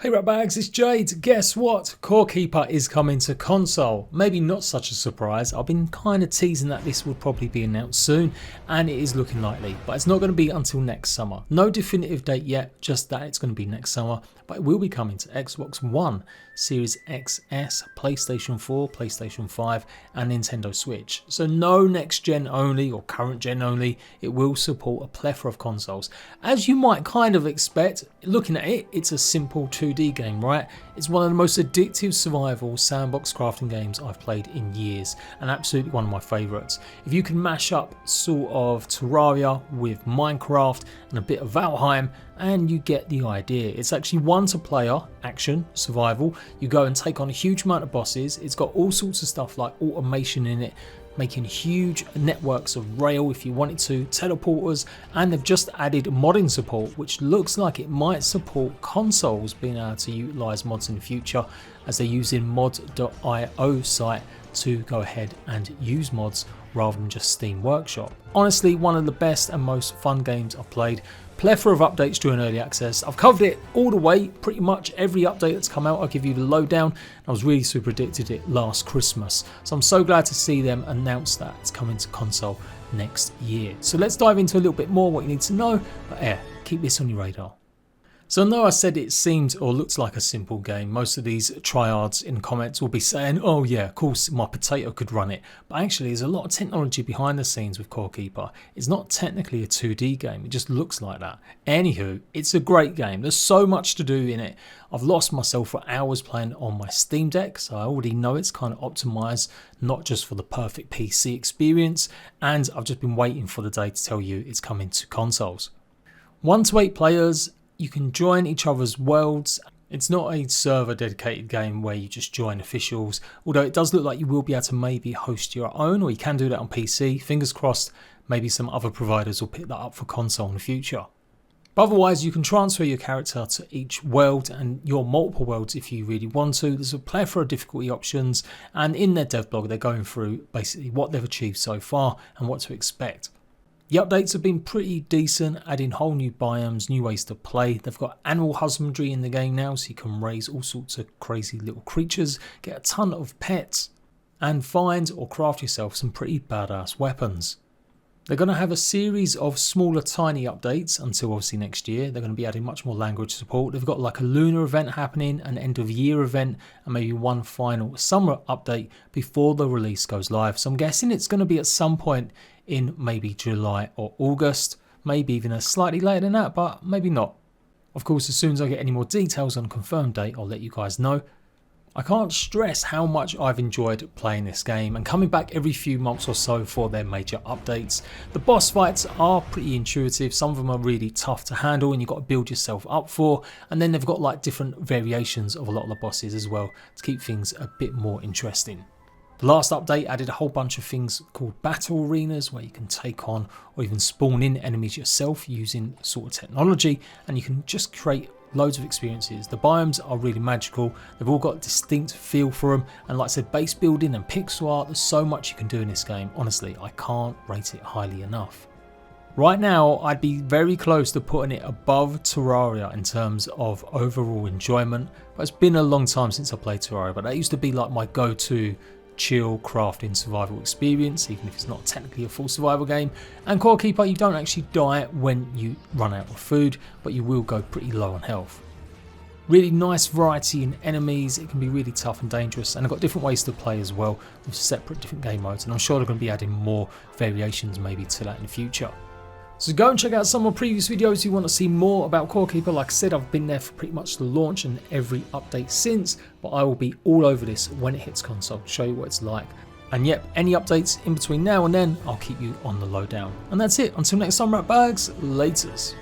Hey ratbags, it's Jade. Guess what? Core Keeper is coming to console. Maybe not such a surprise. I've been kind of teasing that this would probably be announced soon, and it is looking likely, but it's not going to be until next summer. No definitive date yet, just that it's going to be next summer, but it will be coming to Xbox One, Series XS, PlayStation 4, PlayStation 5 and Nintendo Switch. So no next gen only or current gen only, it will support a plethora of consoles. As you might kind of expect, looking at it, it's a simple 2D game, right? It's one of the most addictive survival sandbox crafting games I've played in years, and absolutely one of my favourites. If you can mash up sort of Terraria with Minecraft and a bit of Valheim, and you get the idea. It's actually one to player, action, survival. You go and take on a huge amount of bosses. It's got all sorts of stuff like automation in it, making huge networks of rail if you wanted to, teleporters, and they've just added modding support, which looks like it might support consoles being able to utilise mods in the future, as they're using mod.io site to go ahead and use mods rather than just Steam Workshop. Honestly, one of the best and most fun games I've played. Plethora of updates during early access. I've covered it all the way, pretty much every update that's come out. I'll give you the lowdown. I was really super addicted to it last Christmas, so I'm so glad to see them announce that it's coming to console next year. So let's dive into a little bit more what you need to know, but yeah, keep this on your radar. So I know I said it seemed or looks like a simple game. Most of these tryhards in comments will be saying, oh yeah, of course my potato could run it. But actually there's a lot of technology behind the scenes with Core Keeper. It's not technically a 2D game, it just looks like that. Anywho, it's a great game. There's so much to do in it. I've lost myself for hours playing on my Steam Deck, so I already know it's kind of optimized, not just for the perfect PC experience, and I've just been waiting for the day to tell you it's coming to consoles. 1 to 8 players. You can join each other's worlds. It's not a server dedicated game where you just join officials, although it does look like you will be able to maybe host your own, or you can do that on PC. Fingers crossed, maybe some other providers will pick that up for console in the future. But otherwise, you can transfer your character to each world and your multiple worlds if you really want to. There's a plethora of difficulty options, and in their dev blog, they're going through basically what they've achieved so far and what to expect. The updates have been pretty decent, adding whole new biomes, new ways to play. They've got animal husbandry in the game now, so you can raise all sorts of crazy little creatures, get a ton of pets, and find or craft yourself some pretty badass weapons. They're going to have a series of smaller tiny updates until obviously next year. They're going to be adding much more language support. They've got like a lunar event happening, an end of year event, and maybe one final summer update before the release goes live. So I'm guessing it's going to be at some point in maybe July or August, maybe even a slightly later than that, but maybe not. Of course, as soon as I get any more details on a confirmed date, I'll let you guys know. I can't stress how much I've enjoyed playing this game and coming back every few months or so for their major updates. The boss fights are pretty intuitive, some of them are really tough to handle and you've got to build yourself up for, and then they've got like different variations of a lot of the bosses as well to keep things a bit more interesting. The last update added a whole bunch of things called battle arenas where you can take on or even spawn in enemies yourself using sort of technology, and you can just create loads of experiences. The biomes are really magical, they've all got a distinct feel for them, and like I said, base building and pixel art, there's so much you can do in this game. Honestly, I can't rate it highly enough. Right now, I'd be very close to putting it above Terraria in terms of overall enjoyment, but it's been a long time since I played Terraria, but that used to be like my go-to chill crafting survival experience, even if it's not technically a full survival game. And Core Keeper, you don't actually die when you run out of food, but you will go pretty low on health. Really nice variety in enemies, it can be really tough and dangerous, and I've got different ways to play as well with separate different game modes, and I'm sure they're going to be adding more variations maybe to that in the future. So go and check out some more previous videos if you want to see more about Core Keeper. Like I said, I've been there for pretty much the launch and every update since, but I will be all over this when it hits console, show you what it's like. And yep, any updates in between now and then, I'll keep you on the lowdown. And that's it, until next time ratbags, laters.